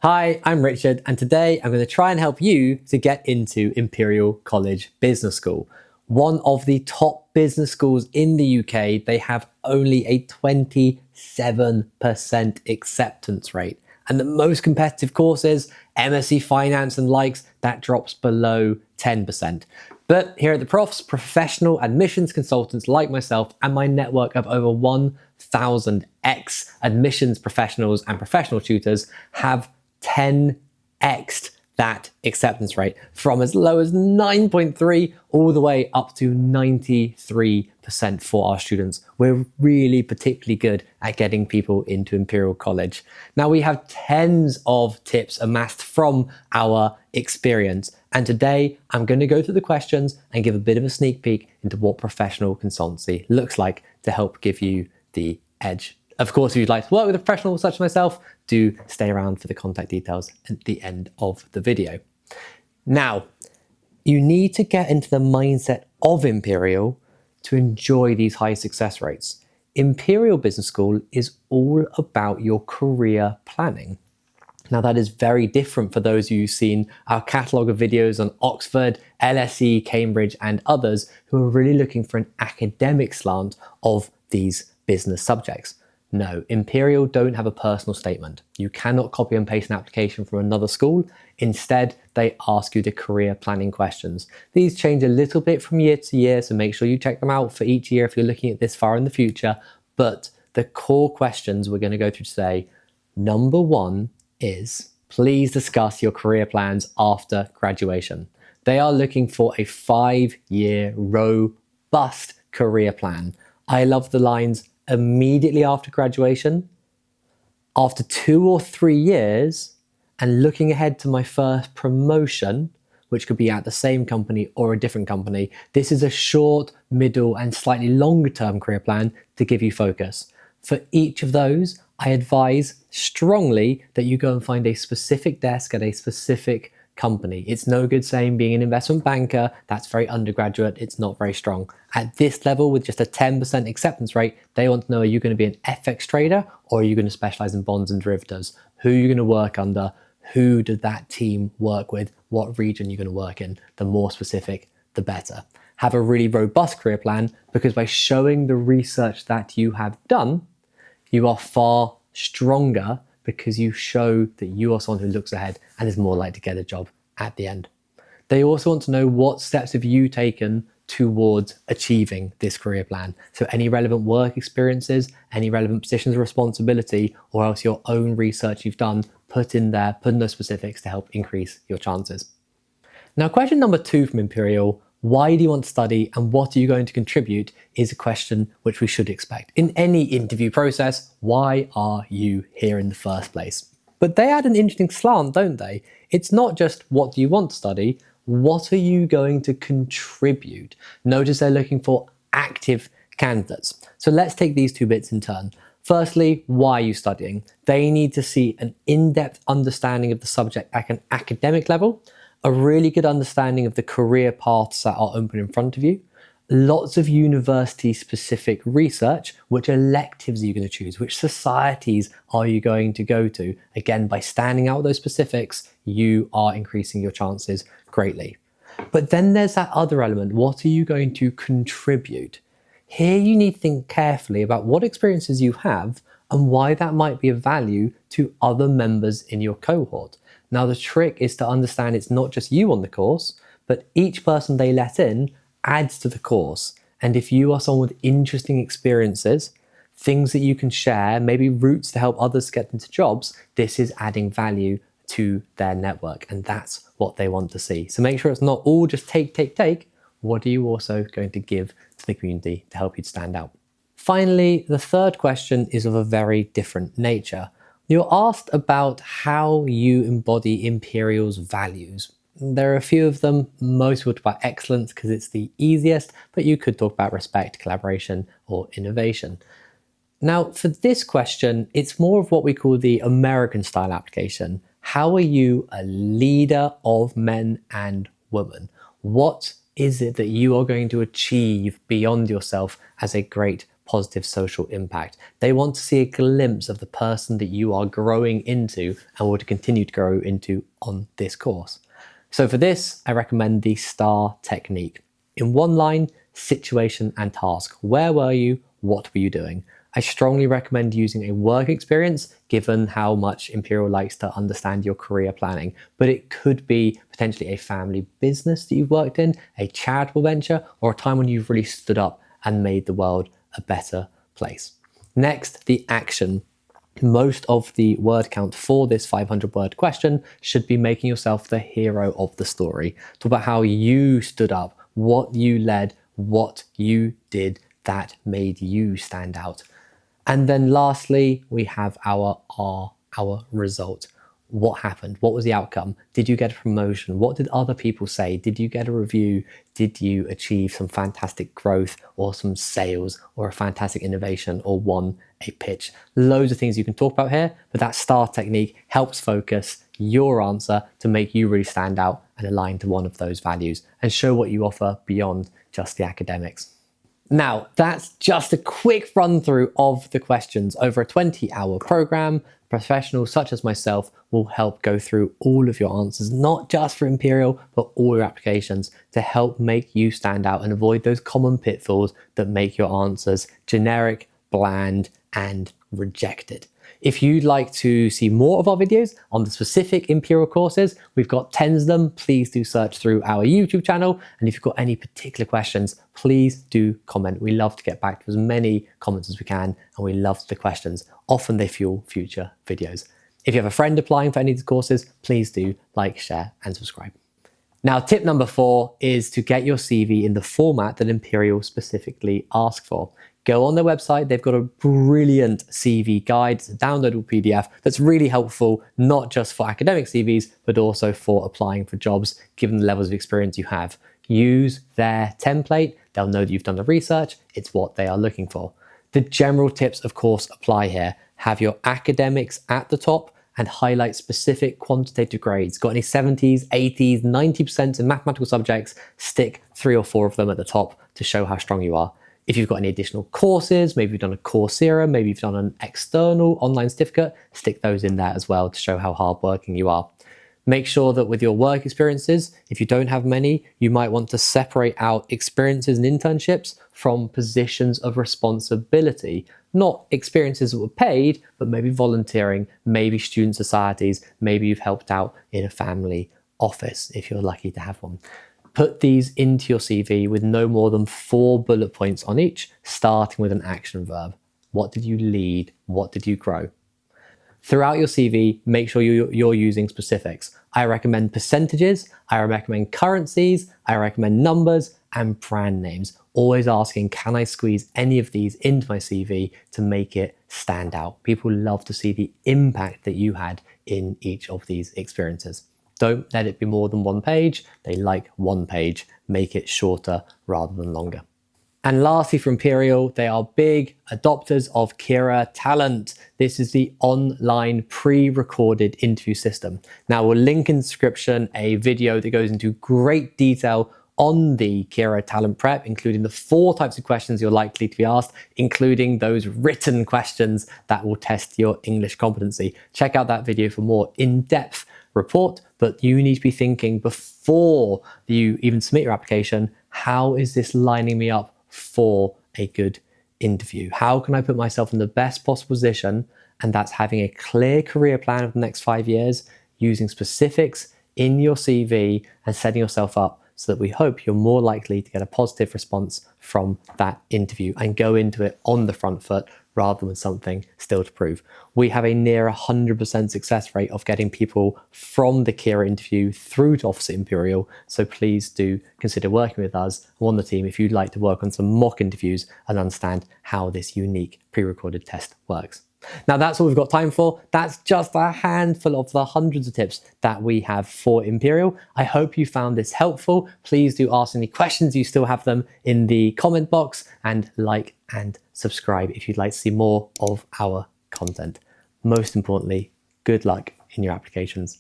Hi, I'm Richard, and today I'm going to try and help you to get into Imperial College Business School. One of the top business schools in the UK, they have only a 27% acceptance rate. And the most competitive courses, MSc Finance and likes, that drops below 10%. But here at the Profs, professional admissions consultants like myself and my network of over 1,000 ex-admissions professionals and professional tutors have 10x'd that acceptance rate from as low as 9.3 all the way up to 93% for our students. We're really particularly good at getting people into Imperial College. Now we have tens of tips amassed from our experience. And today I'm going to go through the questions and give a bit of a sneak peek into what professional consultancy looks like to help give you the edge. Of course, if you'd like to work with a professional such as myself, do stay around for the contact details at the end of the video. Now, you need to get into the mindset of Imperial to enjoy these high success rates. Imperial Business School is all about your career planning. Now, that is very different for those of you who've seen our catalogue of videos on Oxford, LSE, Cambridge, and others who are really looking for an academic slant of these business subjects. No, Imperial don't have a personal statement. You cannot copy and paste an application from another school. Instead, they ask you the career planning questions. These change a little bit from year to year, so make sure you check them out for each year if you're looking at this far in the future. But the core questions we're going to go through today, number one is, please discuss your career plans after graduation. They are looking for a 5-year robust career plan. I love the lines, immediately after graduation, after 2 or 3 years, and looking ahead to my first promotion, which could be at the same company or a different company. This is a short, middle, and slightly longer term career plan to give you focus. For each of those, I advise strongly that you go and find a specific desk at a specific company. It's no good saying being an investment banker, that's very undergraduate, it's not very strong. At this level, with just a 10% acceptance rate, they want to know, are you going to be an FX trader or are you going to specialize in bonds and derivatives? Who are you going to work under? Who did that team work with? What region you're going to work in? The more specific, the better. Have a really robust career plan, because by showing the research that you have done, you are far stronger because you show that you are someone who looks ahead and is more likely to get a job at the end. They also want to know, what steps have you taken towards achieving this career plan? So any relevant work experiences, any relevant positions of responsibility, or else your own research you've done, put in there, put in those specifics to help increase your chances. Now, question number 2 from Imperial, why do you want to study and what are you going to contribute, is a question which we should expect. In any interview process, why are you here in the first place? But they add an interesting slant, don't they? It's not just what do you want to study, what are you going to contribute? Notice they're looking for active candidates. So let's take these 2 bits in turn. Firstly, why are you studying? They need to see an in-depth understanding of the subject at an academic level, a really good understanding of the career paths that are open in front of you, lots of university-specific research, which electives are you going to choose, which societies are you going to go to. Again, by standing out those specifics, you are increasing your chances greatly. But then there's that other element, what are you going to contribute? Here you need to think carefully about what experiences you have and why that might be of value to other members in your cohort. Now, the trick is to understand it's not just you on the course, but each person they let in adds to the course. And if you are someone with interesting experiences, things that you can share, maybe routes to help others get into jobs, this is adding value to their network. And that's what they want to see. So make sure it's not all just take. What are you also going to give to the community to help you stand out? Finally, the third question is of a very different nature. You're asked about how you embody Imperial's values. There are a few of them. Most will talk about excellence because it's the easiest, but you could talk about respect, collaboration, or innovation. Now, for this question, it's more of what we call the American style application. How are you a leader of men and women? What is it that you are going to achieve beyond yourself as a great positive social impact. They want to see a glimpse of the person that you are growing into and want to continue to grow into on this course. So for this, I recommend the STAR technique. In one line, situation and task. Where were you? What were you doing? I strongly recommend using a work experience given how much Imperial likes to understand your career planning, but it could be potentially a family business that you've worked in, a charitable venture, or a time when you've really stood up and made the world a better place. Next, the action. Most of the word count for this 500 word question should be making yourself the hero of the story. Talk about how you stood up, what you led, what you did that made you stand out. And then lastly, we have our result. What happened? What was the outcome? Did you get a promotion? What did other people say? Did you get a review? Did you achieve some fantastic growth or some sales or a fantastic innovation or won a pitch? Loads of things you can talk about here, but that STAR technique helps focus your answer to make you really stand out and align to one of those values and show what you offer beyond just the academics. Now, that's just a quick run through of the questions. Over a 20-hour program, professionals such as myself will help go through all of your answers, not just for Imperial, but all your applications to help make you stand out and avoid those common pitfalls that make your answers generic, bland, and rejected. If you'd like to see more of our videos on the specific Imperial courses, we've got tens of them. Please do search through our YouTube channel. And if you've got any particular questions, please do comment. We love to get back to as many comments as we can, and we love the questions. Often they fuel future videos. If you have a friend applying for any of these courses, please do like, share, and subscribe. Now, tip number 4 is to get your CV in the format that Imperial specifically ask for. Go on their website. They've got a brilliant CV guide. It's a downloadable PDF that's really helpful, not just for academic CVs, but also for applying for jobs, given the levels of experience you have. Use their template. They'll know that you've done the research. It's what they are looking for. The general tips, of course, apply here. Have your academics at the top and highlight specific quantitative grades. Got any 70s, 80s, 90% in mathematical subjects? Stick 3 or 4 of them at the top to show how strong you are. If you've got any additional courses, maybe you've done a Coursera, maybe you've done an external online certificate, stick those in there as well to show how hardworking you are. Make sure that with your work experiences, if you don't have many, you might want to separate out experiences and internships from positions of responsibility. Not experiences that were paid, but maybe volunteering, maybe student societies, maybe you've helped out in a family office if you're lucky to have one. Put these into your CV with no more than 4 bullet points on each, starting with an action verb. What did you lead? What did you grow? Throughout your CV, make sure you're using specifics. I recommend percentages, I recommend currencies, I recommend numbers and brand names. Always asking, can I squeeze any of these into my CV to make it stand out? People love to see the impact that you had in each of these experiences. Don't let it be more than 1 page. They like 1 page. Make it shorter rather than longer. And lastly, for Imperial, they are big adopters of Kira Talent. This is the online pre-recorded interview system. Now, we'll link in the description a video that goes into great detail on the Kira Talent Prep, including the 4 types of questions you're likely to be asked, including those written questions that will test your English competency. Check out that video for more in-depth report, but you need to be thinking before you even submit your application, how is this lining me up for a good interview? How can I put myself in the best possible position? And that's having a clear career plan of the next 5 years, using specifics in your CV and setting yourself up so that we hope you're more likely to get a positive response from that interview and go into it on the front foot rather than with something still to prove. We have a near 100% success rate of getting people from the Kira interview through to Office at Imperial, so please do consider working with us on the team if you'd like to work on some mock interviews and understand how this unique pre-recorded test works. Now that's all we've got time for. That's just a handful of the hundreds of tips that we have for Imperial. I hope you found this helpful. Please do ask any questions. You still have them in the comment box, and like and subscribe if you'd like to see more of our content. Most importantly, good luck in your applications.